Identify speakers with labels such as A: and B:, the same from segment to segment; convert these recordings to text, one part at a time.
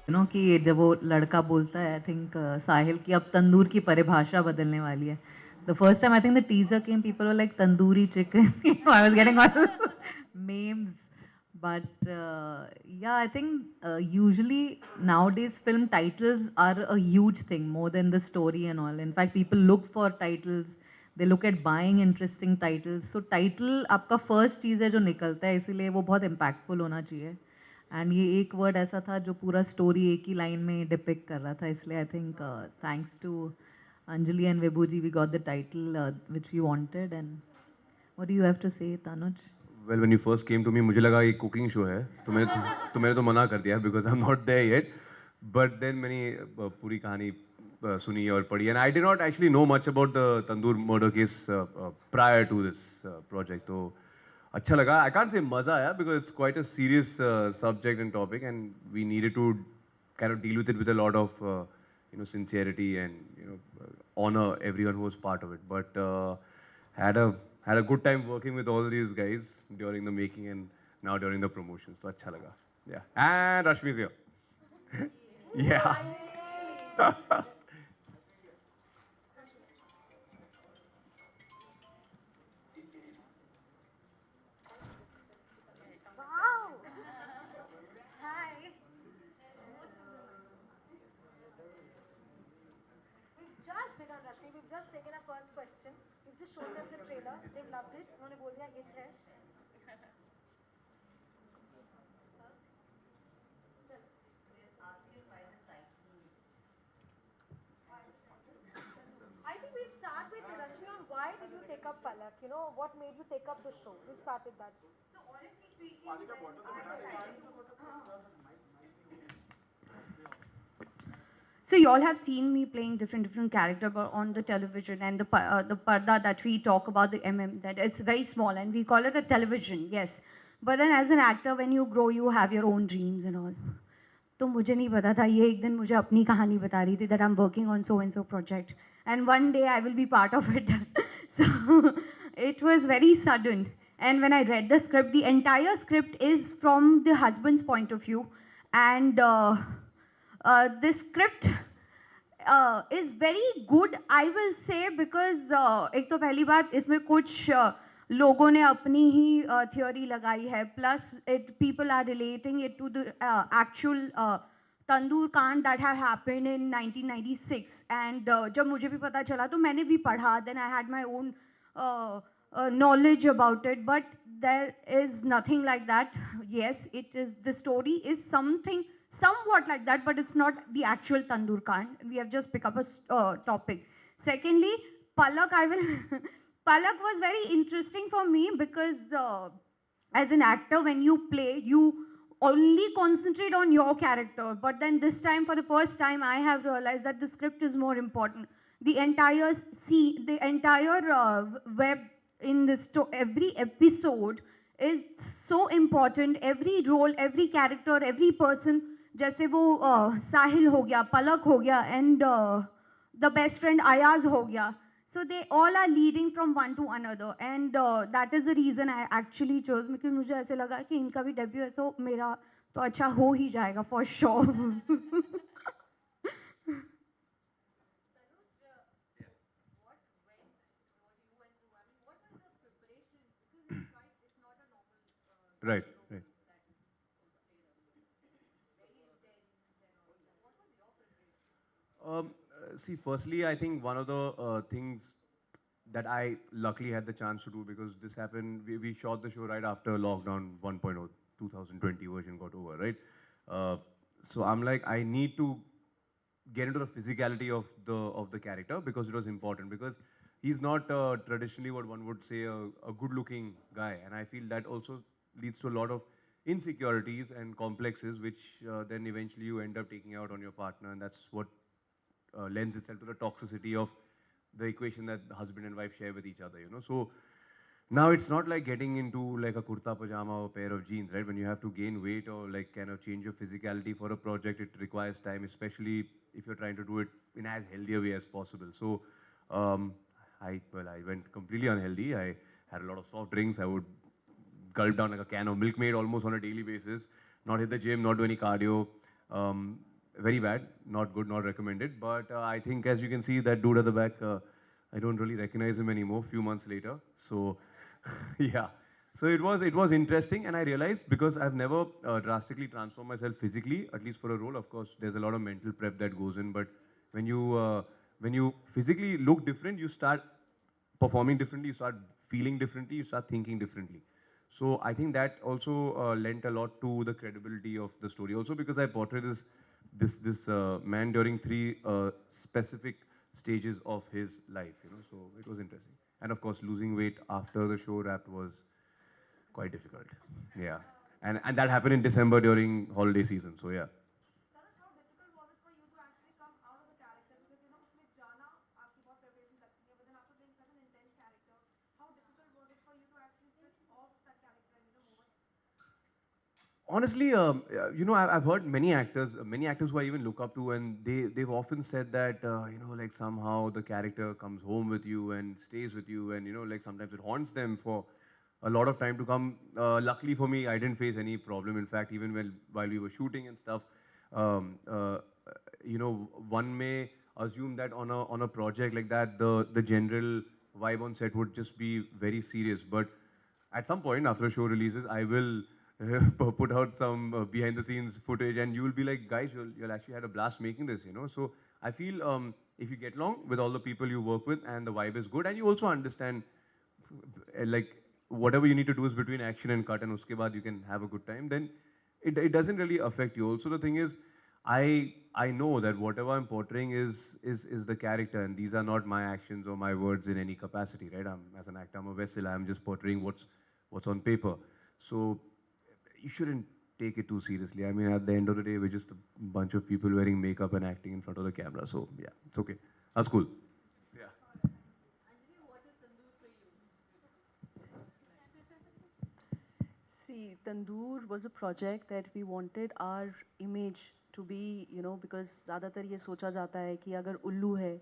A: कि जब वो लड़का बोलता है, आई थिंक साहिल की अब तंदूर की परिभाषा बदलने वाली है. The first time I think the teaser came, people were like tandoori chicken. I was getting all memes. But yeah, I think usually nowadays film titles are a huge thing more than the story and all. In fact, people look for titles. They look at buying interesting titles. So title आपका first चीज़ है जो निकलता है, इसीलिए वो बहुत impactful होना चाहिए. एंड ये एक वर्ड ऐसा था जो पूरा स्टोरी एक ही लाइन में डिपिक्ट कर रहा था, इसलिए I think thanks to Anjali and Vibhu ji we got the title which we wanted. And what do you have to say Tanuj?
B: Well, when you first came to me, मुझे लगा ये cooking show है, तो मैंने तो मना कर दिया because I'm not there yet. But then मैंने पूरी कहानी सुनी और पढ़ी, and I did not actually know much about the Tandoor murder case prior to this project. तो अच्छा लगा. I can't say मजा आया because it's quite a serious subject and topic, and we needed to kind of deal with it with a lot of sincerity and honor everyone who was part of it. But had a had a good time working with all these guys during the making and now during the promotions. So अच्छा लगा. Yeah. And Rashmi's here. Yeah.
C: Wow! Hi. We've just begun, Rashmi. We've just taken our first question. We've just shown them the trailer. They've loved it. उन्होंने बोल दिया hit है. I think we'll start with Rashmi on why did you take up Palak? You know, what made you take up the show? We'll start with that. So honestly speaking,
D: So you all have seen me playing different character on the television, and the parda that we talk about, the that it's very small and we call it a television, yes. But then as an actor, when you grow, you have your own dreams and all. तो मुझे नहीं पता था, ये एक दिन मुझे अपनी कहानी बता रही थी that I'm working on so and so project and one day I will be part of it. So it was very sudden. And when I read the script, the entire script is from the husband's point of view, and this script is very good, I will say, because एक तो पहली बात इसमें कुछ लोगों ने अपनी ही theory लगाई है, plus people are relating it to the actual Tandoor Kand that had happened in 1996. And जब मुझे भी पता चला तो मैंने भी पढ़ा, then I had my own knowledge about it, but there is nothing like that. Yes, it is, the story is something somewhat like that, but it's not the actual Tandoor Kand. We have just picked up a topic. Secondly, Palak, I will Palak was very interesting for me because as an actor, when you play, you only concentrate on your character. But then this time, for the first time, I have realized that the script is more important. The entire the entire web in this, every episode is so important. Every role, every character, every person. जैसे वो साहिल हो गया, पलक हो गया, and the best friend Ayaz हो गया. So they all are leading from one to another, and that is the reason I actually chose, because मुझे ऐसे लगा कि इनका भी डेब्यू है तो मेरा तो अच्छा हो ही जाएगा for sure.
B: Right. Right. See, firstly, I think one of the things that I luckily had the chance to do, because this happened, we shot the show right after lockdown 1.0, 2020 version got over, right? So I'm like, I need to get into the physicality of the character because it was important, because he's not traditionally what one would say a good-looking guy, and I feel that also leads to a lot of insecurities and complexes, which then eventually you end up taking out on your partner, and that's what lends itself to the toxicity of the equation that the husband and wife share with each other, you know. So now it's not like getting into like a kurta pajama or pair of jeans, right? When you have to gain weight or like kind of change your physicality for a project, it requires time, especially if you're trying to do it in as healthy a way as possible. So I went completely unhealthy. I had a lot of soft drinks. I would gulp down like a can of Milkmaid almost on a daily basis. Not hit the gym, not do any cardio. very bad, not good, not recommended. But I think, as you can see, that dude at the back, I don't really recognize him anymore. Few months later, so yeah. So it was interesting, and I realized because I've never drastically transformed myself physically, at least for a role. Of course, there's a lot of mental prep that goes in, but when you physically look different, you start performing differently, you start feeling differently, you start thinking differently. So I think that also lent a lot to the credibility of the story. Also because I portrayed this man during three specific stages of his life, you know. So it was interesting. And of course, losing weight after the show wrapped was quite difficult. Yeah. And that happened in December during holiday season. So yeah.
C: Tanush, how difficult was it for you to actually come out of the character? Because you know, उसमें जाना आपकी बहुत preparation लगती है, but then after playing such an intense character, how difficult was it for you to actually switch off that character and move on?
B: Honestly, you know, I've heard many actors who I even look up to, and they've often said that you know, like somehow the character comes home with you and stays with you, and you know, like sometimes it haunts them for a lot of time to come. Luckily for me, I didn't face any problem. In fact, even while we were shooting and stuff, um, uh, you know, one may assume that on a project like that, the general vibe on set would just be very serious, but at some point after a show releases, I will put out some behind the scenes footage, and you will be like, guys, you'll actually had a blast making this, you know. So I feel if you get along with all the people you work with and the vibe is good, and you also understand like whatever you need to do is between action and cut, and uske baad you can have a good time, then it doesn't really affect you. Also, the thing is, I know that whatever I'm portraying is the character, and these are not my actions or my words in any capacity, right? As an actor, I'm a vessel. I'm just portraying what's on paper. So you shouldn't take it too seriously. I mean, at the end of the day, we're just a bunch of people wearing makeup and acting in front of the camera. So yeah, it's okay. That's cool. Yeah.
E: See, Tandoor was a project that we wanted our image to be, you know, because ज़्यादातर ये सोचा जाता है कि अगर उल्लू है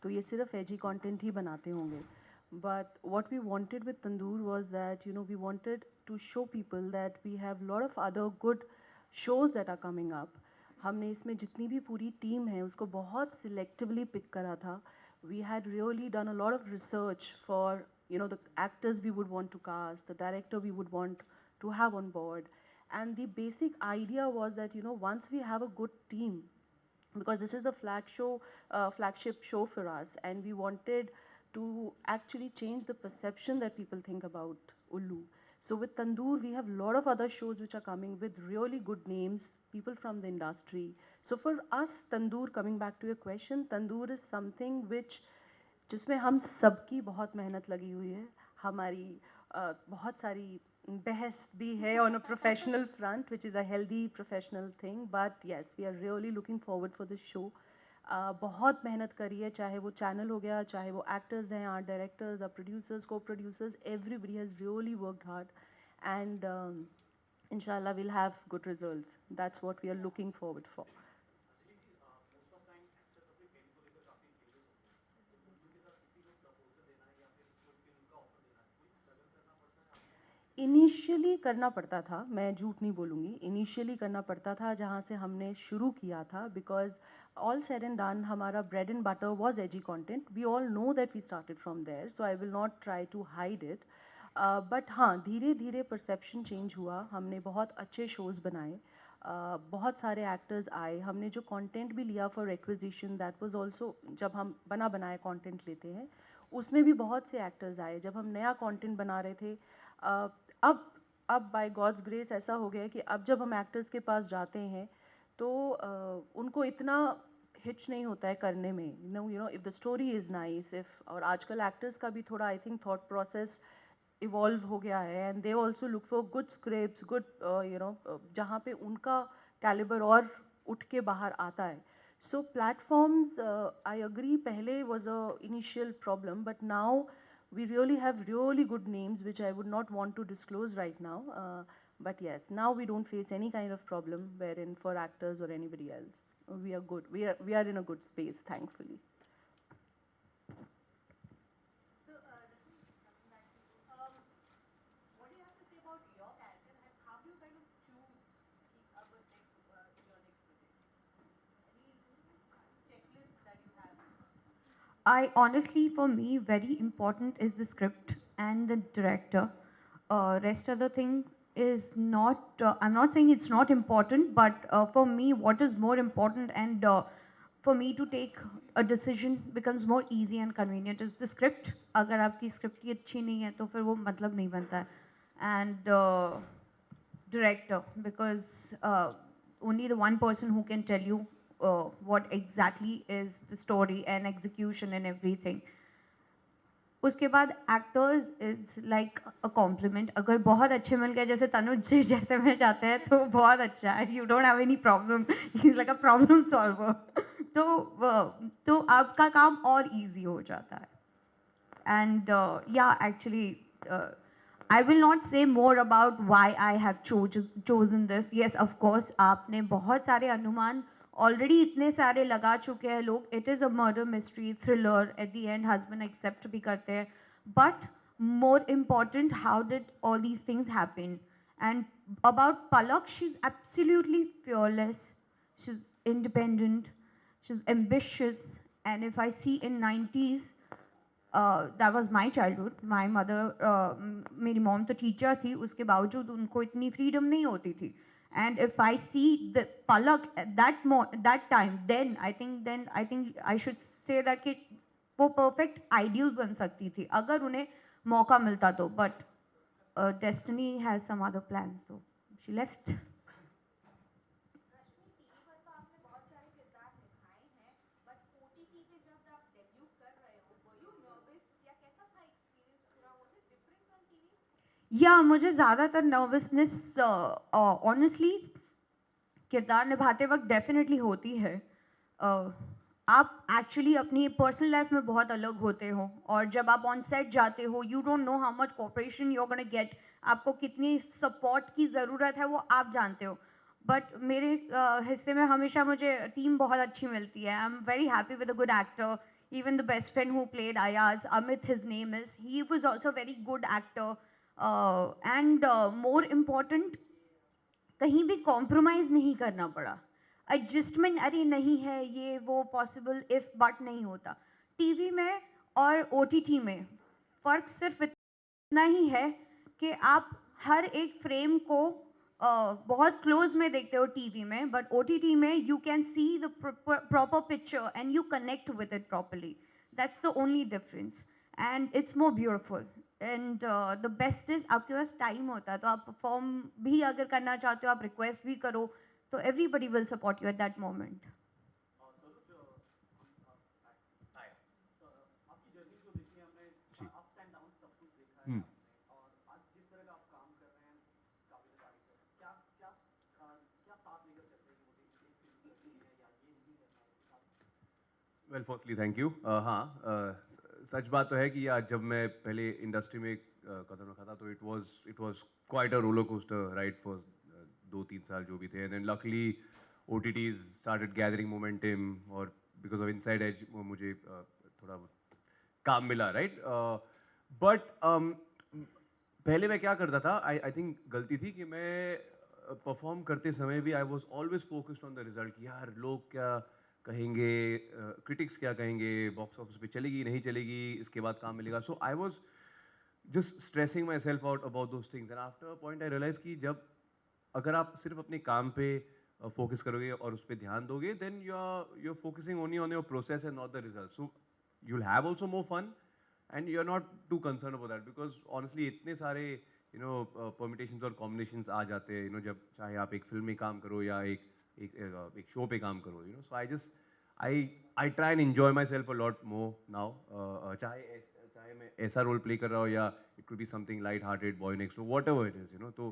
E: तो ये सिर्फ edgy content ही बनाते होंगे. But what we wanted with Tandoor was that, you know, we wanted to show people that we have a lot of other good shows that are coming up. हमने इसमें जितनी भी पूरी टीम है उसको बहुत selectively pick करा था. We had really done a lot of research for, you know, the actors we would want to cast, the director we would want to have on board. And the basic idea was that, you know, once we have a good team, because this is a flagship show for us, and we wanted to actually change the perception that people think about Ullu. So with Tandoor, we have a lot of other shows which are coming with really good names, people from the industry. So for us, Tandoor, coming back to your question, Tandoor is something which जिसमें हम सबकी बहुत मेहनत लगी हुई है हमारी बहुत सारी बहस भी है on a professional front which is a healthy professional thing but yes we are really looking forward for this show बहुत मेहनत करी है चाहे वो चैनल हो गया चाहे वो एक्टर्स हैं आर्ट डायरेक्टर्स आर प्रोड्यूसर्स को producers everybody has really worked hard and inshallah we'll have good results that's what we are looking forward for. Initially करना पड़ता था मैं झूठ नहीं बोलूँगी इनिशियली करना पड़ता था जहाँ से हमने शुरू किया था because all said and done हमारा ब्रेड एंड बटर वॉज एजी content we all know that we started from there so I will not try to hide it but हाँ धीरे धीरे परसेप्शन चेंज हुआ हमने बहुत अच्छे शोज़ बनाए बहुत सारे एक्टर्स आए हमने जो कंटेंट भी लिया for acquisition that was also जब हम बना बनाया कंटेंट लेते हैं उसमें भी बहुत से एक्टर्स आए जब हम नया कंटेंट बना रहे थे अब बाय गॉड्स ग्रेस ऐसा हो गया है कि अब जब हम एक्टर्स के पास जाते हैं तो उनको इतना हिच नहीं होता है करने में you know if the story is nice if और आजकल एक्टर्स का भी थोड़ा I think thought process evolve हो गया है and they also look for good scripts good you know जहाँ पे उनका कैलिबर और उठ के बाहर आता है सो प्लेटफॉर्म्स आई अग्री पहले was a initial problem but now we really have really good names which I would not want to disclose right now but yes now we don't face any kind of problem wherein for actors or anybody else we are good we are in a good space thankfully.
D: I honestly, for me, very important is the script and the director. Rest of the thing is not. I'm not saying it's not important, but for me, what is more important and for me to take a decision becomes more easy and convenient is the script. अगर आपकी script ही अच्छी नहीं है तो फिर वो मतलब नहीं बनता है. And director, because only the one person who can tell you what exactly is the story and execution and everything. उसके बाद actors it's like a compliment. अगर बहुत अच्छे मिल गए जैसे तनुज जी जैसे में जाते हैं तो बहुत अच्छा है. You don't have any problem. He is like a problem solver. तो आपका काम और इजी हो जाता है. And yeah, actually, I will not say more about why I have chosen this. Yes, of course, आपने बहुत सारे अनुमान already इतने सारे लगा चुके हैं लोग. It is a murder mystery thriller. At the end, husband accept भी करते हैं. But more important, how did all these things happen? And about Palak, she's absolutely fearless. She's independent. She's ambitious. And if I see in 90s, that was my childhood. My mother, मेरी mom तो teacher थी, उसके बावजूद उनको इतनी freedom नहीं होती थी. And if I see the Palak at that time, then I think I should say that कि वो perfect ideal बन सकती थी अगर उन्हें मौका मिलता तो. But destiny has some other plans, so she left.
C: Rashmi, TV पर तो आपने बहुत सारे किरदार निभाए हैं, बट ओटीटी पे जब आप डेब्यू कर रहे हो, वर यू नर्वस या कैसा था एक्सपीरियंस पूरा? Was it different from TV?
D: या मुझे ज़्यादातर नर्वसनेस ऑनेस्टली किरदार निभाते वक्त डेफिनेटली होती है. आप एक्चुअली अपनी पर्सनल लाइफ में बहुत अलग होते हो और जब आप ऑन सेट जाते हो you don't know how much cooperation you are gonna get. आपको कितनी सपोर्ट की ज़रूरत है वो आप जानते हो. बट मेरे हिस्से में हमेशा मुझे टीम बहुत अच्छी मिलती है. I am very happy with a good actor. Even the best friend who played Ayaz, Amit, his name is, he was also very good actor. And more important, कहीं भी कॉम्प्रोमाइज़ नहीं करना पड़ा. एडजस्टमेंट अरे नहीं है ये वो पॉसिबल इफ बट नहीं होता. टीवी में और ओटीटी में फ़र्क सिर्फ इतना ही है कि आप हर एक फ्रेम को बहुत क्लोज में देखते हो टीवी में, बट ओटीटी में you can see the proper picture and you connect with it properly. That's the only difference and it's more beautiful. And the best is आपके पास टाइम होता है तो आप परफॉर्म भी अगर करना चाहते हो, आप रिक्वेस्ट भी करो, तो everybody will support you at that moment.
B: Hmm. Well firstly thank you. हाँ, सच बात तो है कि यार जब मैं पहले इंडस्ट्री में कदम रखा था तो it was quite a roller coaster ride for 2-3 साल जो भी थे. And then luckily OTTs started gathering momentum और बिकॉज ऑफ इनसाइड एज मुझे थोड़ा काम मिला, राइट. बट पहले मैं क्या करता था, आई थिंक गलती थी कि मैं परफॉर्म करते समय भी I was always focused on the result कि यार लोग क्या कहेंगे, क्रिटिक्स क्या कहेंगे, बॉक्स ऑफिस पे चलेगी नहीं चलेगी, इसके बाद काम मिलेगा. So I was just stressing my self out about those things. And after a point I realize कि जब अगर आप सिर्फ अपने काम पे फोकस करोगे और उस पर ध्यान दोगे, then you are focusing only on your process and not the result. So you will have also more fun and you're not too concerned about that because honestly इतने सारे permutations और combinations आ जाते हैं, जब चाहे आप एक फिल्म में काम करो या एक शो पे काम करो, so I try and enjoy myself a lot more now. चाहे मैं ऐसा रोल प्ले कर रहा हूँ या it could be something light hearted, boy next door, whatever it is, तो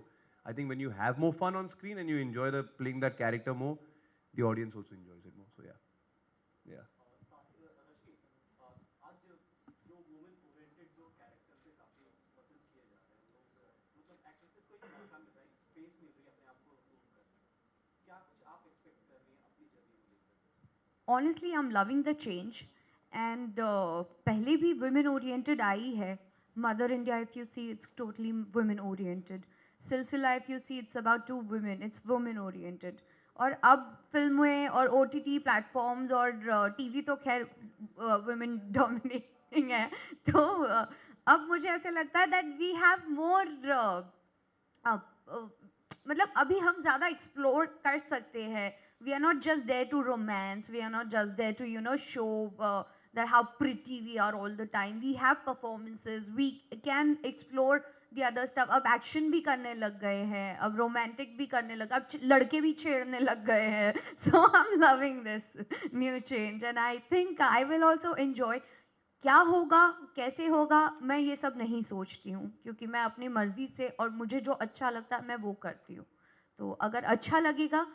B: I think when you have more fun on screen and you enjoy playing that character more, the audience also enjoys it more. So yeah.
D: Honestly I am loving the change and पहले भी women oriented आई है. Mother India if you see it's totally women oriented. Silsila if you see it's about 2 women, it's women oriented. और अब फिल्में और OTT platforms और TV तो खैर वुमेन डोमिनेटिंग है, तो अब मुझे ऐसे लगता है दैट वी हैव मोर मतलब अभी हम ज़्यादा एक्सप्लोर कर सकते हैं. We are not just there to romance, we are not just there to show that how pretty we are all the time. We have performances, we can explore the other stuff. अब action भी करने लग गए हैं, अब romantic भी करने लग, अब लड़के भी छेड़ने लग गए हैं. So I'm loving this new change and I think I will also enjoy. क्या होगा, कैसे होगा, मैं ये सब नहीं सोचती हूँ, क्योंकि मैं अपनी मर्जी से और मुझे जो अच्छा लगता है मैं वो करती हूँ. तो अगर अच्छा लगेगा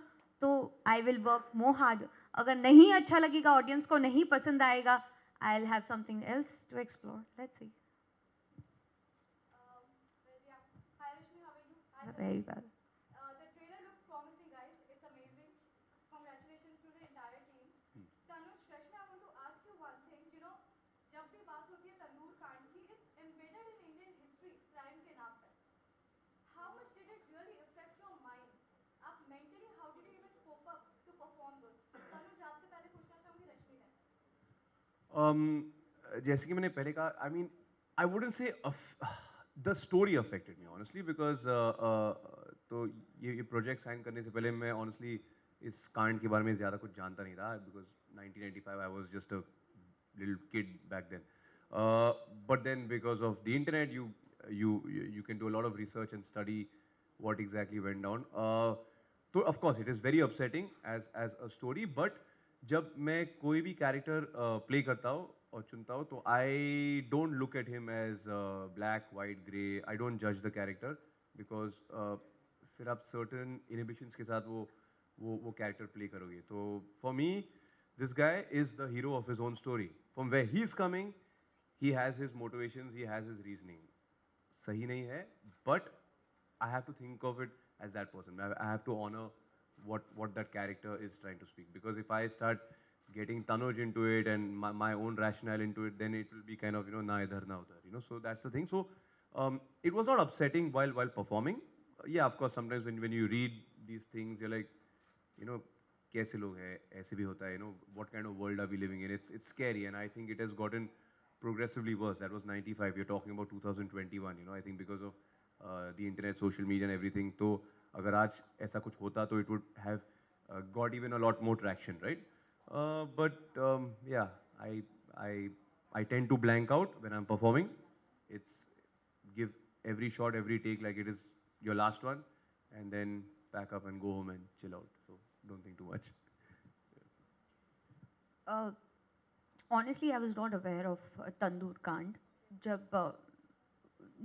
D: तो I will work more hard. अगर नहीं अच्छा लगेगा, ऑडियंस को नहीं पसंद आएगा, I will have something else to explore. Let's see.
C: Hi Rashmi, how are you? Hi,
D: very well.
C: the trailer looks promising, guys. It's amazing. Congratulations to the entire team. Tanuj, Rashmi, I want to ask you one thing. You know, जब भी बात होती है तंदूर कांड की, it's embedded in Indian history, crime के नाम पे. How much did it really affect your mind? आप mentally, how did you even cope up to perform this? Tanuj, आपसे पहले पूछना चाहूंगी रश्मि ने.
B: जैसे कि मैंने पहले कहा, I mean, I wouldn't say the story affected me honestly because तो ये प्रोजेक्ट साइन करने से पहले मैं honestly इस कांड के बारे में ज़्यादा कुछ जानता नहीं रहा because 1995 I was just a little kid back then. But then because of the internet, you can do a lot of research and study what exactly went down. So of course it is very upsetting as a story, but जब मैं कोई भी character play करता हूँ और चुनता हूँ तो I don't look at him as black white grey. I don't जज द कैरेक्टर बिकॉज फिर आप सर्टन इनहिबिशंस के साथ वो कैरेक्टर प्ले करोगे. तो for me this guy is the hero of his own story. From where he is coming, he has his motivations, he has his reasoning. सही नहीं है, but I have to think of it as that person. I have to honor what that character is trying to speak. Because if I start getting Tanuj into it and my own rationale into it, then it will be kind of, na idhar na udhar. So that's the thing. So it was not upsetting while performing. Yeah, of course, sometimes when you read these things, you're like, kaise log hai, aise bhi hota hai, what kind of world are we living in? It's scary, and I think it has gotten progressively worse. That was 95. You're talking about 2021. I think because of the internet, social media and everything. तो अगर आज ऐसा कुछ होता तो it would have got even a lot more traction, right? But yeah, I tend to blank out when I'm performing. It's give every shot, every take like it is your last one, and then pack up and go home and chill out. So don't think too much.
D: Honestly, I was not aware of Tandoor Kand. जब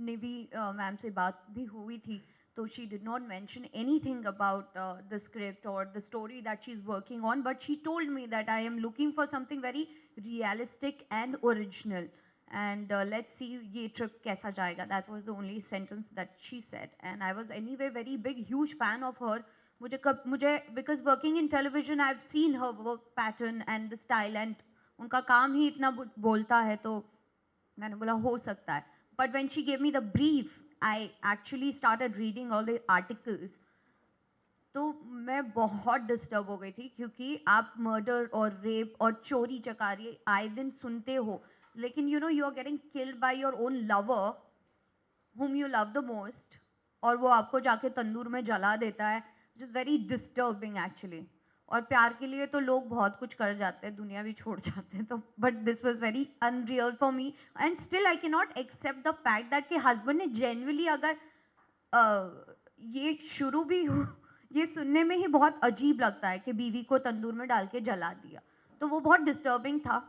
D: निवी ma'am से बात भी हुई थी, तो she did not mention anything about the script or the story that she's working on, but she told me that I am looking for something very realistic and original. And let's see ये trip कैसा जाएगा. That was the only sentence that she said. And I was anyway very big, huge fan of her. मुझे because working in television, I've seen her work pattern and the style, and उनका काम ही इतना बोलता है, तो मैंने बोला हो सकता है. But when she gave me the brief, I actually started reading all the articles. तो मैं बहुत डिस्टर्ब हो गई थी, क्योंकि आप मर्डर और रेप और चोरी चकारी आए दिन सुनते हो, लेकिन you are getting killed by your own lover whom you love the most, और वो आपको जाके तंदूर में जला देता है, which is very disturbing actually. और प्यार के लिए तो लोग बहुत कुछ कर जाते हैं, दुनिया भी छोड़ जाते हैं, तो but this was very unreal for me. And still I can not accept the fact that कि हस्बैंड ने जेन्युइनली, अगर ये शुरू भी हो, ये सुनने में ही बहुत अजीब लगता है कि बीवी को तंदूर में डाल के जला दिया, तो वो बहुत डिस्टर्बिंग था.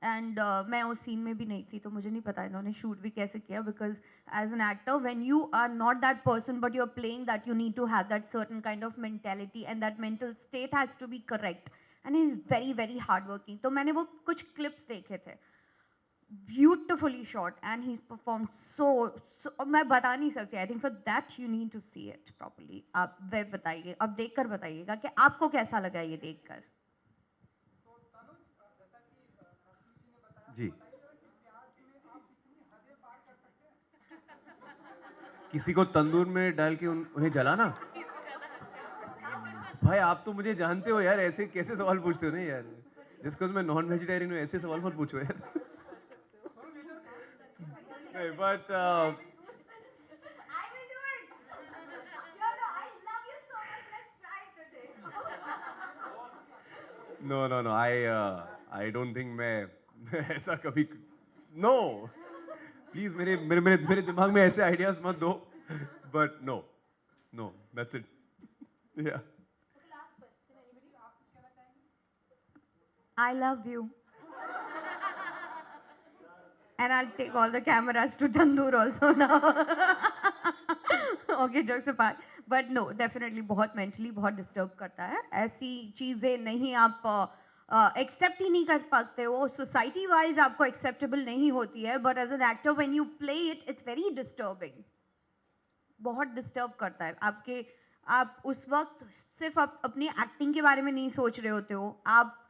D: एंड मैं उस सीन में भी नहीं थी, तो मुझे नहीं पता इन्होंने शूट भी कैसे किया, because as an actor when you are not that person but you are playing that, you need to have that certain kind of mentality and that mental state has to be correct. And he is very very hard working. तो मैंने वो कुछ clips देखे थे, beautifully shot, and he perform so मैं बता नहीं सकती. I think for that you need to see it properly. आप वे बताइए, अब देख कर बताइएगा कि आपको कैसा लगा ये देख कर.
B: जी, किसी को तंदूर में डाल के उन्हें जलाना. भाई आप तो मुझे जानते हो यार, ऐसे कैसे सवाल पूछते हो ना यार, जिस बिकॉज मैं नॉन वेजिटेरियन हूँ ऐसे सवाल मत पूछो यार। नहीं but
C: I will do it. Chalo, I love you so much. Let's try it today.
B: No I don't think मैं ऐसा कभी नो प्लीज मेरे मेरे मेरे मेरे दिमाग में ऐसे आइडियाज मत दो, but no no that's it या
D: I love you. And I'll take all the cameras to Tandoor also now. Okay, jokes apart. But no, definitely बहुत mentally बहुत disturb करता है. ऐसी चीज़ें नहीं आप accept ही नहीं कर पाते हो. Society wise आपको acceptable नहीं होती है. But as an actor, when you play it, it's very disturbing. बहुत डिस्टर्ब करता है आपके. आप उस वक्त सिर्फ आप अपनी एक्टिंग के बारे में नहीं सोच रहे होते हो, आप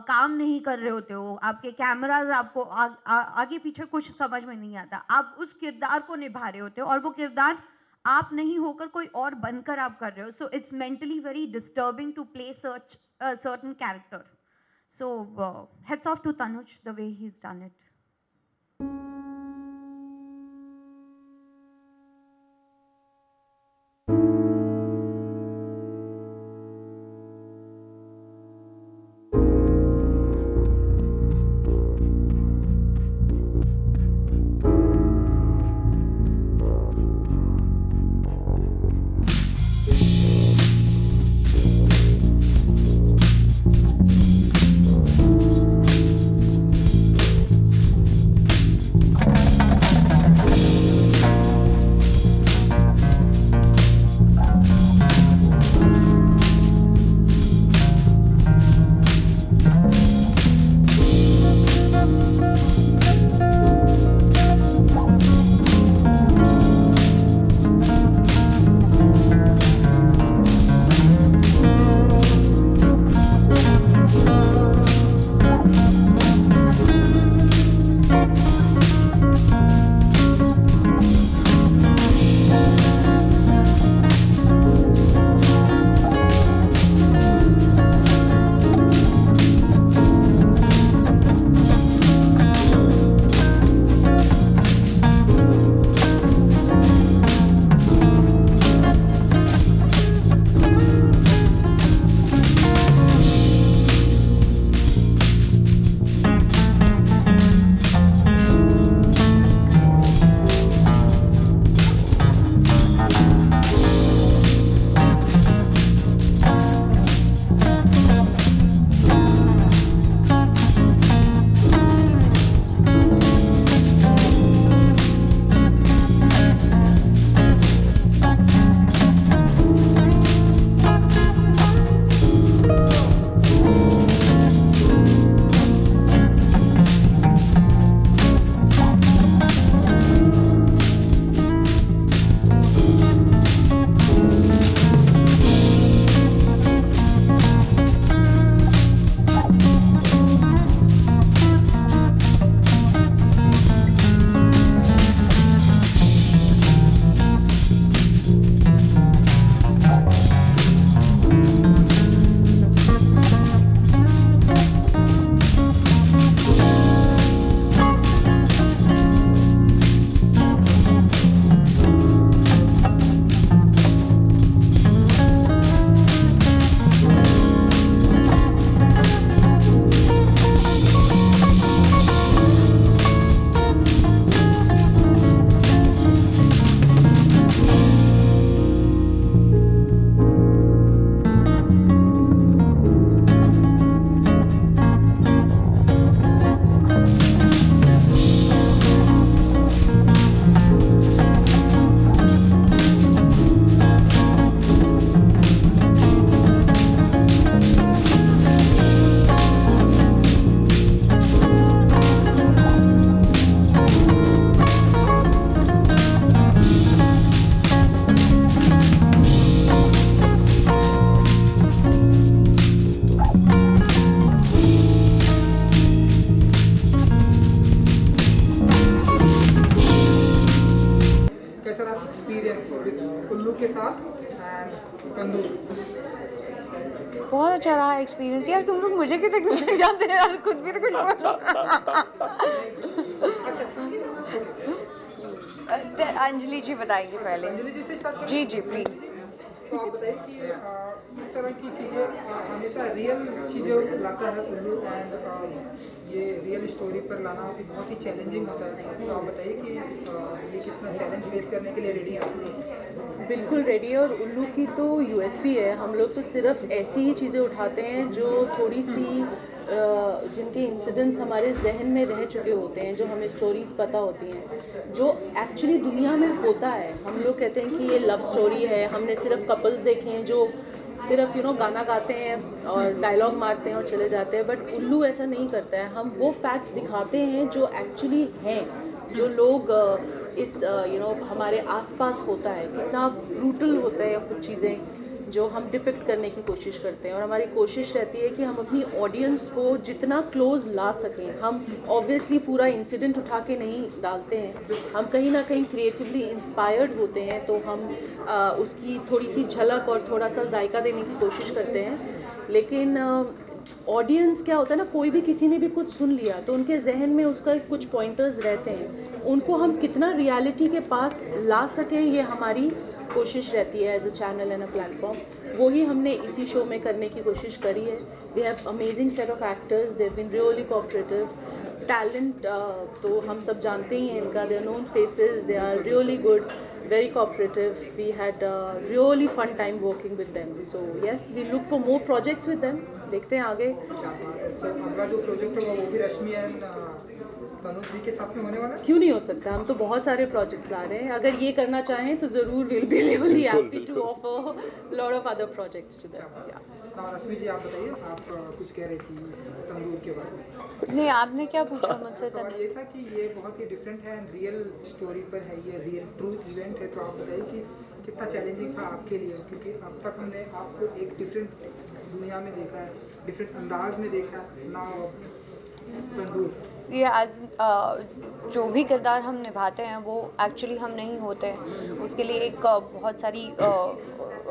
D: काम नहीं कर रहे होते हो, आपके कैमराज आपको आगे पीछे कुछ समझ में नहीं आता, आप उस किरदार को निभा रहे होते हो और वो किरदार आप नहीं होकर कोई और बनकर आप कर रहे हो. So it's mentally very disturbing to play such certain character. So hats off to Tanuj the way he is done it.
F: experience with Ullu के साथ and Tandoor?
D: बहुत अच्छा रहा एक्सपीरियंस। यार तुम लोग मुझे क्यों तक नहीं जानते यार, खुद भी तो कुछ बोलो। अंजलि जी बताएंगे पहले।
C: अंजलि जी से स्टार्ट करें।
D: जी जी प्लीज़।
C: तो आप बताइए कि इस तरह की चीज़ें हमेशा रियल चीज़ें लाता है उल्लू, एंड ये रियल स्टोरी पर लाना भी बहुत ही चैलेंजिंग होता है। तो आप बताइए कि ये कितना चैलेंज फेस करने के लिए रेडी हैं आप?
E: बिल्कुल रेडी है। और उल्लू की तो यूएसपी है, हम लोग तो सिर्फ ऐसी ही चीज़ें उठाते हैं जो थोड़ी सी जिनके इंसिडेंट्स हमारे जहन में रह चुके होते हैं, जो हमें स्टोरीज़ पता होती हैं, जो एक्चुअली दुनिया में होता है। हम लोग कहते हैं कि ये लव स्टोरी है, हमने सिर्फ कपल्स देखे हैं जो सिर्फ गाना गाते हैं और डायलॉग मारते हैं और चले जाते हैं, बट उल्लू ऐसा नहीं करता है। हम वो फैक्ट्स दिखाते हैं जो एक्चुअली हैं, जो लोग इस हमारे आसपास होता है, कितना ब्रूटल होता है कुछ चीज़ें जो हम डिपिक्ट करने की कोशिश करते हैं। और हमारी कोशिश रहती है कि हम अपनी ऑडियंस को जितना क्लोज ला सकें। हम ऑब्वियसली पूरा इंसिडेंट उठा के नहीं डालते हैं, हम कहीं ना कहीं क्रिएटिवली इंस्पायर्ड होते हैं, तो हम उसकी थोड़ी सी झलक और थोड़ा सा जायका देने की कोशिश करते हैं। लेकिन ऑडियंस क्या होता है ना, कोई भी किसी ने भी कुछ सुन लिया तो उनके जहन में उसका कुछ पॉइंटर्स रहते हैं, उनको हम कितना रियलिटी के पास ला सकें, ये हमारी कोशिश रहती है as a channel and a platform. वही हमने इसी शो में करने की कोशिश करी है। We have amazing set of actors, they have been really cooperative. Talent तो हम सब जानते ही हैं इनका, they are known faces, they are really good, very cooperative. We had a really fun time working with them. So yes, we look for more projects with them. देखते हैं आगे।
C: तो अगला जो प्रोजेक्ट होगा वो भी रश्मि एंड तनुज जी के साथ में होने वाला है?
E: क्यों नहीं हो सकता, हम तो बहुत सारे प्रोजेक्ट्स ला रहे हैं। अगर ये करना चाहें तो ज़रूर will be really happy to offer lot of other projects to them.
C: Rashmi ji आप बताइए, आप कुछ कह रही थी इस तंदूर के बारे में।
D: नहीं, आपने क्या पूछा मुझसे?
C: सवाल ये था कि ये बहुत ही डिफरेंट है एंड रियल स्टोरी पर है, ये रियल ट्रू इवेंट है। तो आप बताइए कि कितना चैलेंजिंग था आपके लिए, क्योंकि अब तक हमने आपको एक डिफरेंट दुनिया में देखा है, डिफरेंट अंदाज में देखा है ना तंदूर।
D: ये आज जो भी किरदार हम निभाते हैं वो एक्चुअली हम नहीं होते हैं। उसके लिए एक बहुत सारी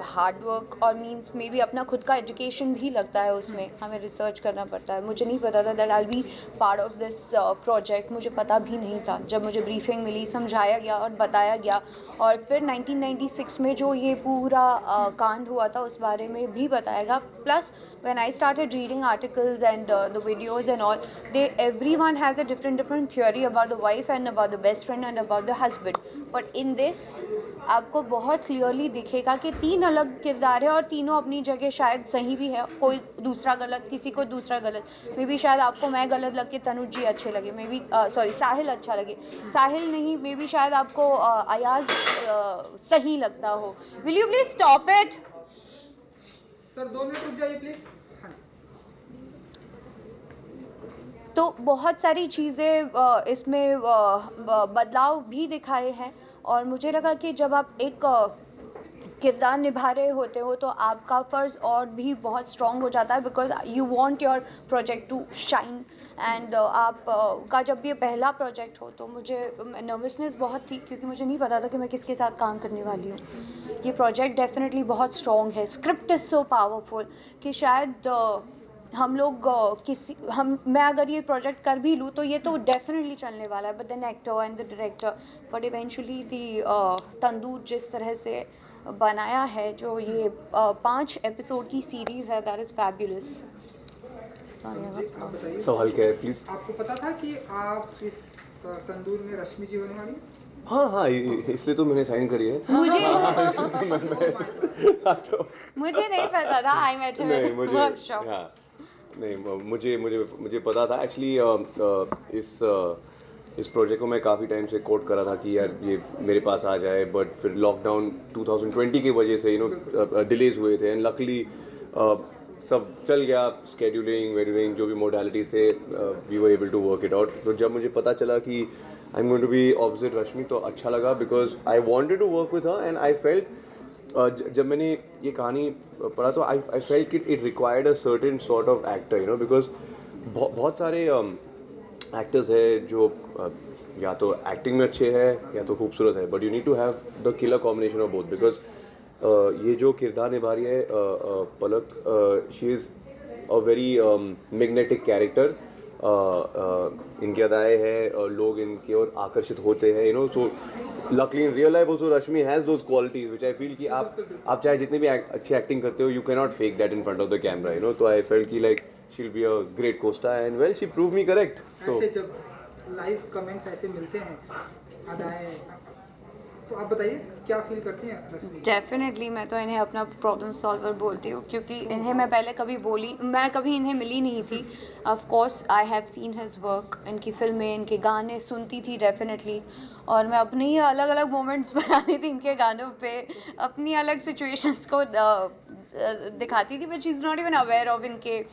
D: हार्ड वर्क और मींस मे भी अपना खुद का एजुकेशन भी लगता है उसमें, हमें रिसर्च करना पड़ता है। मुझे नहीं पता था that I be part of this project, मुझे पता भी नहीं था। जब मुझे ब्रीफिंग मिली, समझाया गया और बताया गया, और फिर 1996 में जो ये पूरा कांड हुआ था उस बारे में भी बताया गया। Plus when I started reading articles and the videos and all, everyone has a different theory about the wife and about the best friend and about the husband. But in this आपको बहुत clearly दिखेगा कि 3 अलग किरदार है और तीनों अपनी जगह शायद सही भी है। कोई दूसरा गलत, किसी को दूसरा गलत। मे बी शायद आपको मैं गलत लग के तनुज जी अच्छे लगे, मे बी सॉरी साहिल अच्छा लगे, साहिल नहीं, मे बी शायद आपको अयाज सही लगता हो। Will you please stop it?
C: Sir 2 minute रुक जाइए प्लीज।
D: तो बहुत सारी चीज़ें इसमें बदलाव भी दिखाए हैं, और मुझे लगा कि जब आप एक किरदार निभा रहे होते हो तो आपका फ़र्ज़ और भी बहुत स्ट्रॉन्ग हो जाता है, because you want your project to shine. And आप का जब ये पहला प्रोजेक्ट हो तो मुझे नर्वसनेस बहुत थी, क्योंकि मुझे नहीं पता था कि मैं किसके साथ काम करने वाली हूँ। ये प्रोजेक्ट डेफिनेटली बहुत स्ट्रॉन्ग है, स्क्रिप्ट इज़ सो पावरफुल कि शायद हम लोग मैं अगर ये प्रोजेक्ट कर भी लूँ तो ये तो डेफिनेटली चलने वाला है, but then actor and the director, but eventually तंदूर जिस तरह से बनाया है, जो ये 5 एपिसोड की सीरीज़ है, दैट इज़ फैबुलस।
C: आप बताइए,
B: सवाल क्या है प्लीज?
C: आपको पता था कि आप इस तंदूर में रश्मि जी होने वाली?
B: हाँ, इसलिए तो मैंने साइन करी है।
D: मुझे
B: तो
D: मुझे नहीं पता था, आई मेट हिम
B: नहीं,
D: इन वर्कशॉप।
B: नहीं, मुझे पता था एक्चुअली। इस प्रोजेक्ट को मैं काफ़ी टाइम से कोट करा था कि यार ये मेरे पास आ जाए, बट फिर लॉकडाउन 2020 की वजह से डिलेज हुए थे, एंड लकली सब चल गया, स्केड्यूलिंग वेड्यूलिंग जो भी मोडालिटीज थे, we were able to work it out. तो जब मुझे पता चला कि I am going to be opposite Rashmi, तो अच्छा लगा, because I wanted to work with her, and I felt जब मैंने ये कहानी पढ़ा तो I felt it required a certain sort of actor, because बहुत सारे एक्टर्स है जो या तो एक्टिंग में अच्छे हैं या तो खूबसूरत है, but you need to have the killer combination of both, because ये जो किरदार निभा रही है Palak, she is a very magnetic character. इनकी अदाएँ हैं, लोग इनकी ओर आकर्षित होते हैं, so luckily in real life also Rashmi has those qualities which I feel कि आप चाहे जितनी भी अच्छी एक्टिंग करते हो, you can not fake that in front of the camera, तो आई फेल्ट कि like she will be a great costar and well she prove me correct. So
F: ऐसे जब लाइव कमेंट्स ऐसे मिलते हैं अदाएं, तो आप बताइए क्या फील करती हैं रश्मि?
D: डेफिनेटली मैं तो इन्हें अपना प्रॉब्लम सॉल्वर बोलती हूँ, क्योंकि इन्हें मैं पहले मैं कभी इन्हें मिली नहीं थी. Of course I have seen his work, इनकी फिल्में, इनके गाने सुनती थी डेफिनेटली, और मैं अपने ही अलग अलग मोमेंट्स बनाती थी इनके गानों पे, अपनी अलग सिचुएशंस को दिखाती थी, but she is not even aware of इनके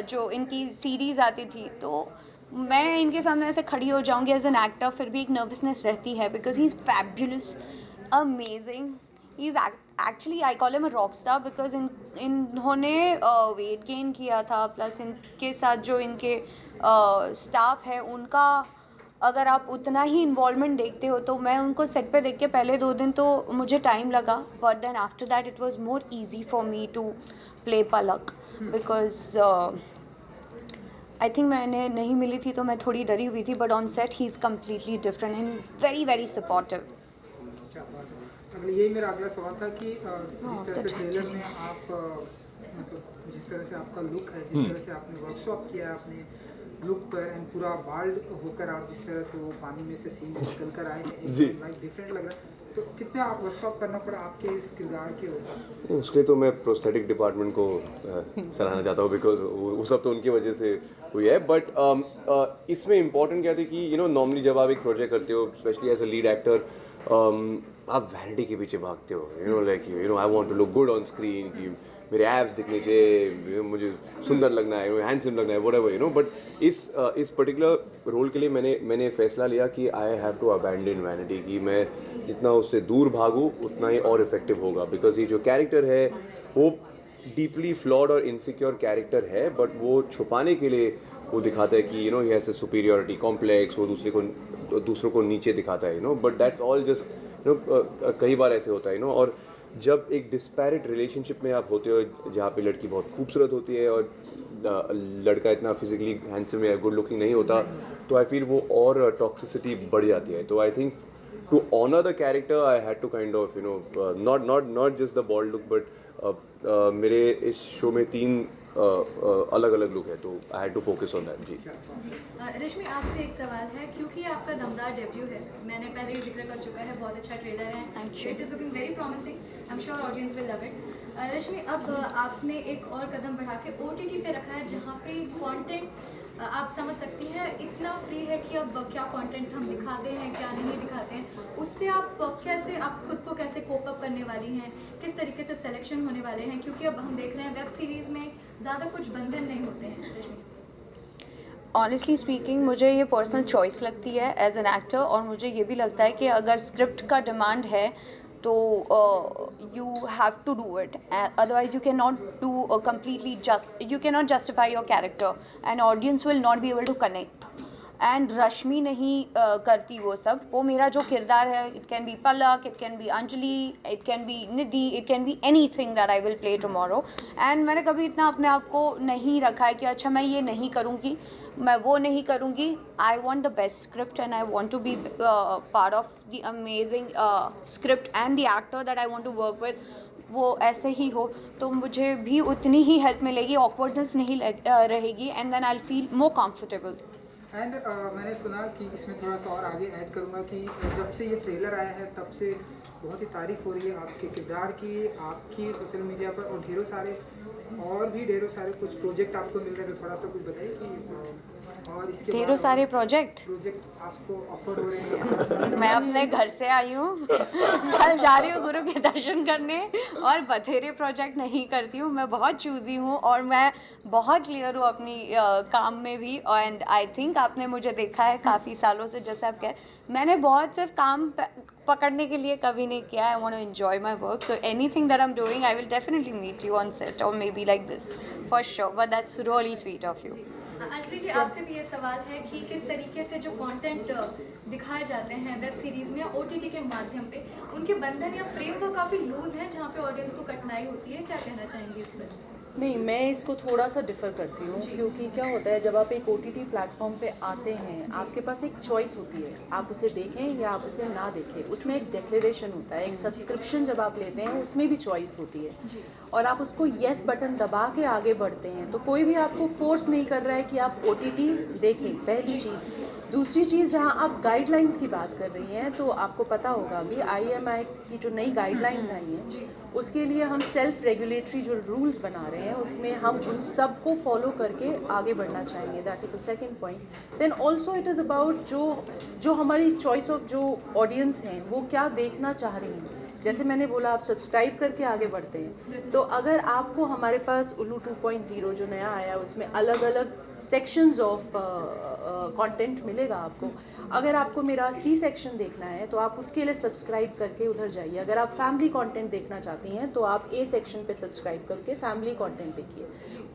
D: जो इनकी सीरीज़ आती थी. तो मैं इनके सामने ऐसे खड़ी हो जाऊंगी एज एन एक्टर, फिर भी एक नर्वसनेस रहती है, because he is fabulous, amazing. He is actually, I call him a rock star, because इन्होंने वेट गेन किया था, प्लस इनके साथ जो इनके स्टाफ है उनका अगर आप उतना ही इन्वॉल्वमेंट देखते हो, तो मैं उनको सेट पे देख के पहले 2 दिन तो मुझे टाइम लगा, but then after that it was more easy for me to play Palak, because I think मैंने नहीं मिली थी तो मैं थोड़ी डरी हुई थी, but on set he is completely different and is very very supportive.
F: क्या बात है. अगले यही मेरा अगला सवाल था कि जिस तरह से ट्रेलर में आप मतलब जिस तरह से आपका लुक है, जिस तरह से आपने वर्कशॉप किया है अपने लुक पर, एंड पूरा बाल्ड होकर आप जिस तरह से वो पानी में से सीन निकल कर आए हैं, एकदम लाइक डिफरेंट लग रहा है, तो कितना आप वर्कशॉप करना पड़ा आपके इस किरदार के ऊपर?
B: उसके लिए तो मैं प्रोस्थेटिक डिपार्टमेंट को सराहना चाहता हूँ, बिकॉज वो सब तो उनकी वजह से हुई है. बट इसमें इम्पॉर्टेंट क्या था कि नॉर्मली जब आप एक प्रोजेक्ट करते हो, specially as a lead actor, आप वैनिटी के पीछे भागते हो, like I want to look good on screen, कि मेरे एब्स दिखने चाहिए, मुझे सुंदर लगना है, हैंडसम लगना है, व्हाटएवर, बट इस पर्टिकुलर रोल के लिए मैंने फैसला लिया कि I have to abandon vanity, कि मैं जितना उससे दूर भागूँ उतना ही और इफेक्टिव होगा. बिकॉज ये जो कैरेक्टर है वो डीपली फ्लॉड और इनसिक्योर कैरेक्टर है, बट वो छुपाने के लिए वो दिखाता है कि he has a superiority complex, वो दूसरों को नीचे दिखाता है, बट दैट्स ऑल जस्ट कई बार ऐसे होता है, और जब एक डिस्पैरिट रिलेशनशिप में आप होते हो जहाँ पे लड़की बहुत खूबसूरत होती है और लड़का इतना फिजिकली हैंडसम या गुड लुकिंग नहीं होता, तो आई फील वो और टॉक्सिसिटी बढ़ जाती है. तो I think to honour the character I had to kind of not just the bald look, but मेरे इस शो में 3 अलग अलग लुक है, तो I had to focus on that. Ji
G: Rashmi, आपसे एक सवाल है, क्योंकि आपका दमदार डेब्यू है, मैंने पहले ही जिक्र कर चुका है, बहुत अच्छा ट्रेलर है, it is looking very promising, I am sure audience will love it. Rashmi, अब आपने एक और कदम बढ़ा के OTT पे रखा है, जहाँ पे कंटेंट आप समझ सकती हैं इतना फ्री है कि अब क्या कंटेंट हम दिखाते हैं, क्या नहीं दिखाते हैं, उससे आप कैसे, आप खुद को कैसे कोप अप करने वाली हैं, किस तरीके से सिलेक्शन होने वाले हैं, क्योंकि अब हम देख रहे हैं वेब सीरीज़ में ज़्यादा कुछ बंधन नहीं होते हैं. रश्मि,
D: ऑनेस्टली स्पीकिंग मुझे ये पर्सनल चॉइस लगती है एज एन एक्टर, और मुझे ये भी लगता है कि अगर स्क्रिप्ट का डिमांड है तो you have to do it, otherwise you can not do completely you can not justify your character and audience will not be able to connect. And Rashmi नहीं करती वो सब, वो मेरा जो किरदार है, it can be Palak, it can be Anjali, it can be Nidhi, it can be anything that I will play tomorrow. And मैंने कभी इतना अपने आप को नहीं रखा है कि अच्छा मैं ये नहीं करूँगी, मैं वो नहीं करूँगी. I want the best script and I want to be part of the amazing script and the actor that I want to work with, वो ऐसे ही हो तो मुझे भी उतनी ही हेल्प मिलेगी, ऑकवर्डनेस नहीं रहेगी, and then I will feel more comfortable.
F: And मैंने सुना कि इसमें थोड़ा सा और आगे ऐड करूँगा कि जब से ये ट्रेलर आया है तब से बहुत ही तारीफ हो रही है आपके किरदार की, आपकी सोशल मीडिया पर, और ढेरों सारे कुछ प्रोजेक्ट आपको मिल रहे थे. थोड़ा सा कुछ बताइए कि और इसके
D: ढेरों सारे प्रोजेक्ट
F: आपको ऑफर हो रहे हैं.
D: मैं अपने घर से आई हूँ, कल जा रही हूँ गुरु के दर्शन करने, और बथेरे प्रोजेक्ट नहीं करती हूँ. मैं बहुत चूज़ी हूँ और मैं बहुत क्लियर हूँ अपनी काम में भी. एंड आई थिंक आपने मुझे देखा है काफ़ी सालों से, जैसे आप कह, मैंने बहुत सिर्फ काम पकड़ने के लिए कभी नहीं किया. I want to enjoy my work, so anything that I am doing I will definitely meet you on set और maybe like this for sure, but that's really sweet of you.
G: Anjali ji आपसे भी ये सवाल है कि किस तरीके से जो कंटेंट दिखाए जाते हैं वेब सीरीज में या OTT के माध्यम पे उनके बंधन या फ्रेमवर्क काफ़ी लूज है जहाँ पे ऑडियंस को कठिनाई होती है, क्या कहना चाहेंगे इस पर?
E: नहीं, मैं इसको थोड़ा सा डिफ़र करती हूँ, क्योंकि क्या होता है जब आप एक OTT प्लेटफॉर्म पे आते हैं, आपके पास एक चॉइस होती है, आप उसे देखें या आप उसे ना देखें। उसमें एक डिक्लेरेशन होता है, एक सब्सक्रिप्शन जब आप लेते हैं उसमें भी चॉइस होती है और आप उसको येस बटन दबा के आगे बढ़ते हैं, तो कोई भी आपको फोर्स नहीं कर रहा है कि आप OTT देखें, पहली चीज़। दूसरी चीज़, जहाँ आप गाइडलाइंस की बात कर रही हैं तो आपको पता होगा अभी IMI की जो नई गाइडलाइंस आई हैं उसके लिए हम सेल्फ रेगुलेटरी जो रूल्स बना रहे हैं उसमें हम उन सब को फॉलो करके आगे बढ़ना चाहेंगे। That is the second point. Then also it is about जो हमारी चॉइस ऑफ जो ऑडियंस हैं वो क्या देखना चाह रही हैं। जैसे मैंने बोला आप सब्सक्राइब करके आगे बढ़ते हैं, तो अगर आपको हमारे पास उल्लू 2.0 जो नया आया उसमें अलग अलग सेक्शंस ऑफ कंटेंट मिलेगा आपको। अगर आपको मेरा C सेक्शन देखना है तो आप उसके लिए सब्सक्राइब करके उधर जाइए। अगर आप फैमिली कंटेंट देखना चाहती हैं तो आप A सेक्शन पे सब्सक्राइब करके फैमिली कंटेंट देखिए।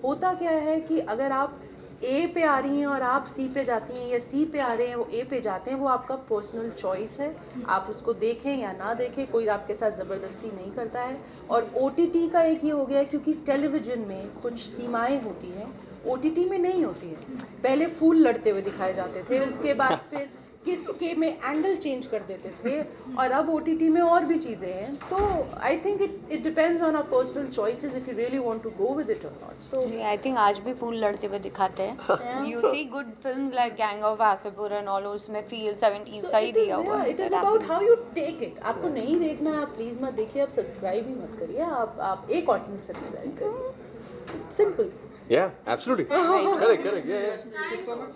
E: होता क्या है कि अगर आप A पे आ रही हैं और आप C पे जाती हैं या C पे आ रहे हैं वो A पे जाते हैं, वो आपका पर्सनल चॉइस है। आप उसको देखें या ना देखें, कोई आपके साथ ज़बरदस्ती नहीं करता है। और OTT का एक ये हो गया है क्योंकि टेलीविज़न में कुछ सीमाएं होती हैं, OTT में नहीं होती है। पहले फूल लड़ते हुए दिखाए जाते थे, उसके बाद फिर किसके में एंगल चेंज कर देते थे, और अब OTT में और भी चीज़ें हैं। तो I think it depends on our personal choices if you really want to go with it और नॉट। सो
H: आई थिंक आज भी फूल लड़ते हुए दिखाते हैं। You see good films like gang of Wasseypur and all, उसमें फील 70s का ही दिया हुआ है।
E: It is about how you take it. आपको नहीं देखना है आप प्लीज़ मत देखिए, आप सब्सक्राइब ही मत करिए, आप एक कंटेंट सब्सक्राइब करिए, simple.
I: Yeah, absolutely. Correct, yeah.
F: Thank you so much.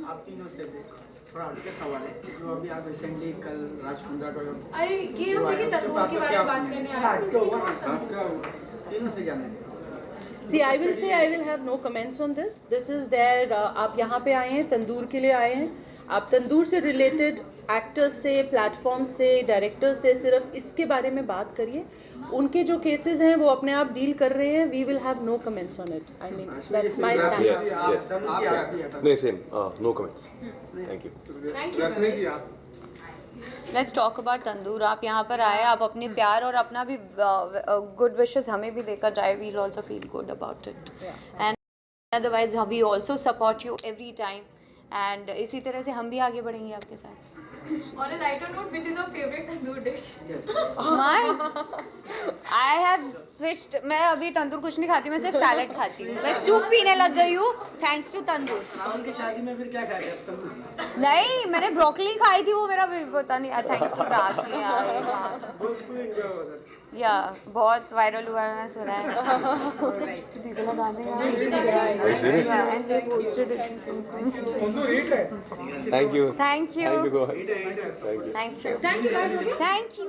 F: आप तीनों से भी थोड़ा हटके सवाल है जो अभी आप रिसेंटली कल राजकुंद्रा का
G: अरे ये हम देखिए तंदूर के बारे में बात करने आए हैं, इसकी क्या तंदूर?
F: तीनों से जानना
E: See, I will have no comments on this. This is their आप यहाँ पे आए हैं, तंदूर के लिए आए हैं। आप तंदूर से रिलेटेड एक्टर्स से, प्लेटफॉर्म से, डायरेक्टर्स से सिर्फ इसके बारे में बात करिए। उनके जो केसेस हैं वो अपने आप डील कर रहे हैं। We will have no comments on it. I mean that's my stand.
I: Yes. No, same. No comments. Thank you.
F: Rashmi ji आप
H: लेट्स टॉक अबाउट तंदूर। आप यहाँ पर आए, आप अपने प्यार और अपना भी गुड विशेस हमें भी देकर जाए। We will also feel good about it and otherwise we also support you every time and इसी तरह से हम भी आगे बढ़ेंगे आपके साथ।
G: On a lighter note, which is your favorite tandoor dish?
H: I have switched। मैं अभी तंदूर कुछ नहीं खाती, मैं सिर्फ सैलेड खाती हूँ। मैं सूप पीने लग गई हूँ थैंक्स टू तंदूर।
F: उनकी शादी में फिर क्या खाया तंदूर?
H: नहीं, मैंने ब्रोकली खाई थी, वो मेरा पता नहीं थैंक्स टू राखी या बहुत वायरल हुआ है, मैंने सुना है।
I: Thank you.
H: Thank you.
I: Thank you so much. Thank you.
H: Thank you. Thank you.